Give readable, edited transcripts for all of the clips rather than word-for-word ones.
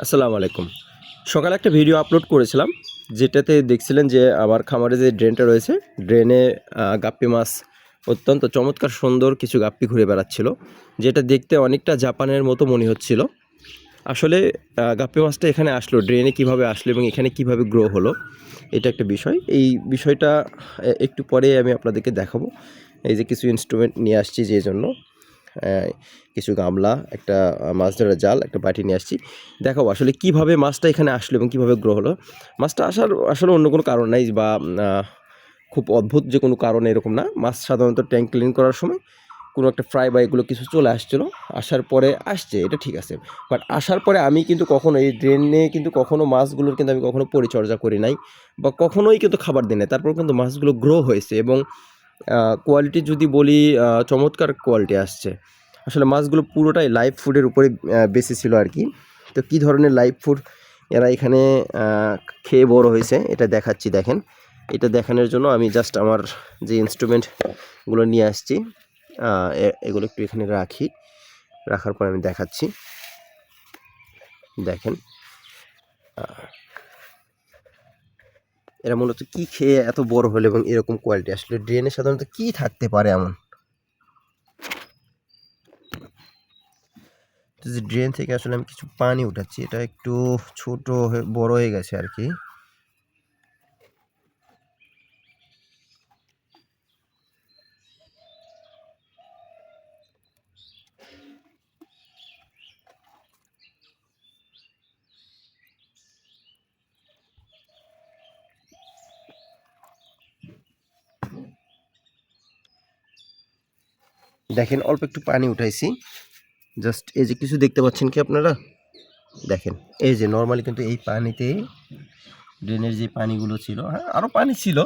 আসসালামু আলাইকুম। সকালে একটা ভিডিও আপলোড করেছিলাম, যেটাতে দেখছিলেন যে আমার খামারে যে ড্রেনটা রয়েছে, ড্রেনে গাপ্পি মাছ অত্যন্ত চমৎকার সুন্দর কিছু গাপ্পি ঘুরে বেড়াচ্ছিল, যেটা দেখতে অনেকটা জাপানের মতো মনে হচ্ছিল। আসলে গাপ্পি মাছটা এখানে আসলো, ড্রেনে কিভাবে আসলো এবং এখানে কিভাবে গ্রো হলো, এটা একটা বিষয়। এই বিষয়টা একটু পরে আমি আপনাদেরকে দেখাবো। এই যে কিছু ইনস্ট্রুমেন্ট নিয়ে আসছি, যে জন্য কিছু গামলা, একটা মাছ ধরার জাল, একটা বাটি নিয়ে আসছি। দেখাবো আসলে কিভাবে মাছটা এখানে আসলো এবং কিভাবে গ্রো হলো। মাছটা আসার আসলে অন্য কোনো কারণ নাই, বা খুব অদ্ভুত যে কোনো কারণে এরকম না। মাছ সাধারণত ট্যাঙ্ক ক্লিন করার সময় কোনো একটা ফ্রাই বা এগুলো কিছু চলে আসছিলো, আসার পরে আসছে, এটা ঠিক আছে। বাট আসার পরে আমি কিন্তু কখনো এই ড্রেনে কিন্তু কখনো মাছগুলোর কিন্তু আমি কখনো পরিচর্যা করি নাই, বা কখনোই কিন্তু খাবার দিই নাই। তারপর কিন্তু মাছগুলো গ্রো হয়েছে এবং কোয়ালিটি যদি বলি, চমৎকার কোয়ালিটি আসছে। আসলে মাছগুলো পুরোটাই লাইভ ফুডের উপরে বেঁচে ছিল আর কি। তো কী ধরনের লাইভ ফুড এরা এখানে খেয়ে বড় হয়েছে, এটা দেখাচ্ছি। দেখেন, এটা দেখানোর জন্য আমি জাস্ট আমার যে ইনস্ট্রুমেন্টগুলো নিয়ে আসছি, এগুলো একটু এখানে রাখি। রাখার পর আমি দেখাচ্ছি। দেখেন, এরা মূলত কী খেয়ে এত বড় হলো এবং এরকম কোয়ালিটি। আসলে ড্রেনে সাধারণত কী থাকতে পারে এমন। তো যে ড্রেন থেকে আসলে আমি কিছু পানি উঠাচ্ছি, এটা একটু ছোট বড় হয়ে গেছে আর কি। দেখেন, অল্প একটু পানি উঠাইছি। জাস্ট এই যে কিছু দেখতে পাচ্ছেন কি আপনারা? দেখেন, এই যে নর্মালি কিন্তু এই পানিতে ড্রেনের যে পানিগুলো ছিল, হ্যাঁ আরও পানি ছিল,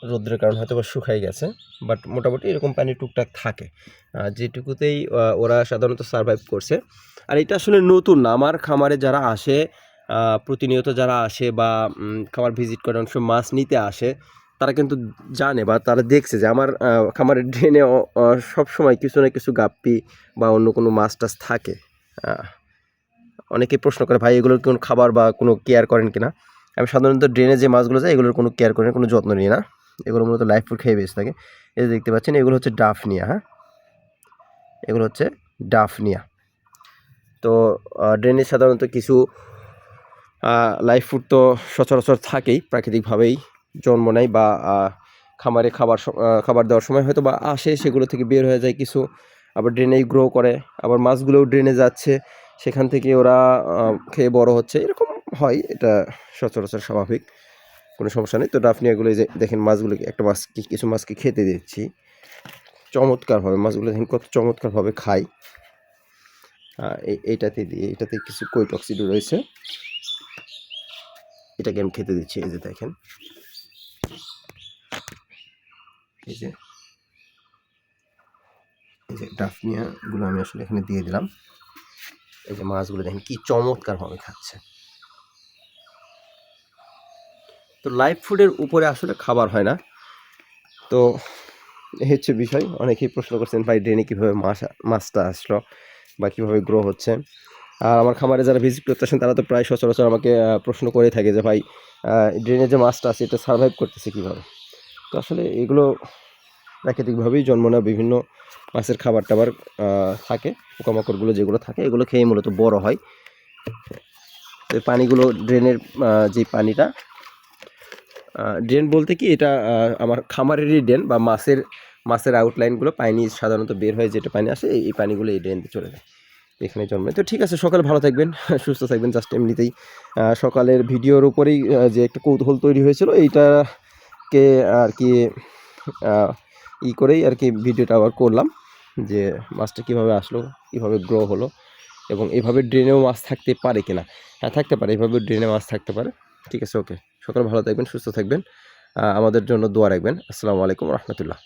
রোদ্রের কারণে হয়তো বা শুকাই গেছে, বাট মোটামুটি এরকম পানি টুকটাক থাকে, যেটুকুতেই ওরা সাধারণত সারভাইভ করছে। আর এটা আসলে নতুন না, আমার খামারে যারা আসে, প্রতিনিয়ত যারা আসে বা খামার ভিজিট করে, অনেক সময় মাছ নিতে আসে, তারা কিন্তু জানে বা তারা দেখছে যে আমার খামারের ড্রেনে সবসময় কিছু না কিছু গাপ্পি বা অন্য কোনো মাছ টাছ থাকে। অনেকেই প্রশ্ন করে, ভাই এগুলোর কোনো খাবার বা কোনো কেয়ার করেন কিনা? আমি সাধারণত ড্রেনে যে মাছগুলো যায় এগুলোর কোনো কেয়ার করি না, কোনো যত্ন নিই না। এগুলো মূলত লাইফ ফুড খেয়ে বেঁচে থাকে। এই যে দেখতে পাচ্ছেন, এগুলো হচ্ছে ডাফনিয়া। হ্যাঁ, এগুলো হচ্ছে ডাফনিয়া। তো ড্রেনে সাধারণত কিছু লাইফ ফুড তো সচরাচর থাকেই, প্রাকৃতিকভাবেই জন্ম নেয় বা খামারে খাবার দেওয়ার সময় হয়তো বা আসে, সেগুলো থেকে বের হয়ে যায় কিছু, আবার ড্রেনেই গ্রো করে, আবার মাছগুলোও ড্রেনে যাচ্ছে, সেখান থেকে ওরা খেয়ে বড় হচ্ছে, এরকম হয়। এটা সচরাচর স্বাভাবিক, কোনো সমস্যা নেই। তো ডাফনিয়াগুলো এই যে দেখেন, মাছগুলোকে একটা মাছকে কিছু মাছকে খেতে দিচ্ছি চমৎকারভাবে। মাছগুলো দেখেন কত চমৎকারভাবে খায়। এইটাতে দিয়ে, এটাতে কিছু কৈটক্সিডো রয়েছে, এটাকে আমি খেতে দিচ্ছি। এই যে দেখেন, এই যে ডাফনিয়াগুলো আমি আসলে এখানে দিয়ে দিলাম। এই যে মাছগুলো দেখেন কি চমৎকারভাবে খাচ্ছে। তো লাইভ ফুডের উপরে আসলে খাবার হয় না। তো এই হচ্ছে বিষয়। অনেকেই প্রশ্ন করছেন, ভাই ড্রেনে কীভাবে মাছটা আসলো বা কীভাবে গ্রো হচ্ছে। আর আমার খামারে যারা ভিজিট করতে আসেন, তারা তো প্রায় সচরাচর আমাকে প্রশ্ন করে থাকে যে, ভাই ড্রেনে যে মাছটা আছে এটা সারভাইভ করতেছে কীভাবে? তো আসলে এগুলো প্রাকৃতিকভাবেই জন্ম নেওয়া বিভিন্ন মাছের খাবার টাবার থাকে, পোকামাকড়গুলো যেগুলো থাকে এগুলো খেয়ে মূলত বড় হয়। তো পানিগুলো ড্রেনের যে পানিটা, ড্রেন বলতে কি, এটা আমার খামারেরই ড্রেন, বা মাছের আউটলাইনগুলো পানি সাধারণত বের হয়ে যেটা পানি আসে, এই পানিগুলো এই ড্রেনতে চলে যায়, এখানে জন্মে। তো ঠিক আছে, সকালে ভালো থাকবেন, সুস্থ থাকবেন। জাস্ট এমনিতেই সকালের ভিডিওর উপরেই যে একটা কৌতূহল তৈরি হয়েছিল, এইটাকে আর কি করেই আর কি ভিডিওটা আবার করলাম, যে মাছটা কীভাবে আসলো, কীভাবে গ্রো হলো, এবং এভাবে ড্রেনেও মাছ থাকতে পারে কিনা। হ্যাঁ, থাকতে পারে, এভাবে ড্রেনে মাছ থাকতে পারে। ঠিক আছে, ওকে। সকালে ভালো থাকবেন, সুস্থ থাকবেন, আমাদের জন্য দোয়া রাখবেন। আসসালামু আলাইকুম রহমতুল্লাহ।